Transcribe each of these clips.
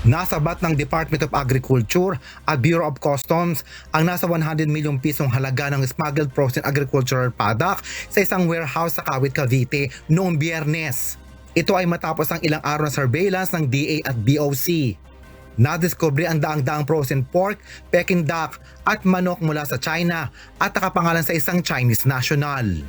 Nasabat ng Department of Agriculture at Bureau of Customs ang nasa 100 milyong pisong halaga ng smuggled frozen agricultural product sa isang warehouse sa Kawit, Cavite noong Biyernes. Ito ay matapos ang ilang araw na surveillance ng DA at BOC. Nadiskubre ang daang-daang frozen pork, Peking duck at manok mula sa China at nakapangalan sa isang Chinese national.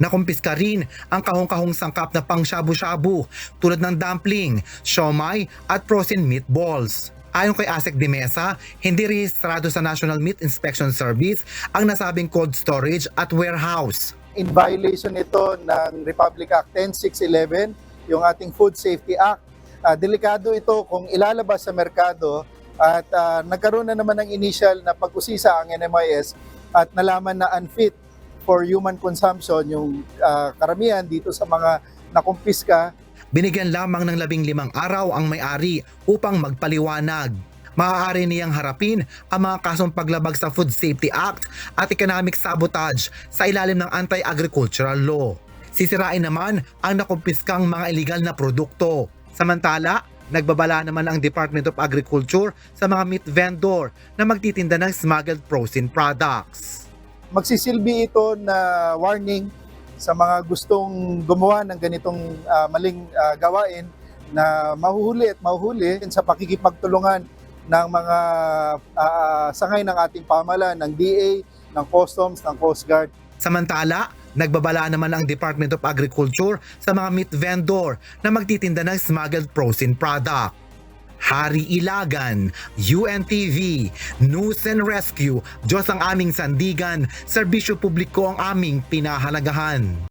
Nakumpiska rin ang kahong-kahong sangkap na pang shabu-shabu tulad ng dumpling, siomai at frozen meatballs. Ayon kay Asek de Mesa, hindi rehistrado sa National Meat Inspection Service ang nasabing cold storage at warehouse. In violation ito ng Republic Act 10611, yung ating Food Safety Act. Delikado ito kung ilalabas sa merkado at nagkaroon na naman ng initial na pag-usisa ang NMIS at nalaman na unfit for human consumption yung karamihan dito sa mga nakumpiska. Binigyan lamang ng 15 araw ang may-ari upang magpaliwanag. Maaari niyang harapin ang mga kasong paglabag sa Food Safety Act at economic sabotage sa ilalim ng anti-agricultural law. Sisirain naman ang nakumpiskang mga illegal na produkto. Samantala, nagbabala naman ang Department of Agriculture sa mga meat vendor na magtitinda ng smuggled frozen products. Magsisilbi ito na warning sa mga gustong gumawa ng ganitong maling gawain na mahuhuli sa pakikipagtulungan ng mga sangay ng ating pamahalaan, ng DA, ng Customs, ng Coast Guard. Samantala, nagbabala naman ang Department of Agriculture sa mga meat vendor na magtitinda ng smuggled frozen product. Hari Ilagan, UNTV, News and Rescue, Diyos ang aming sandigan, serbisyo publiko ang aming pinahalagahan.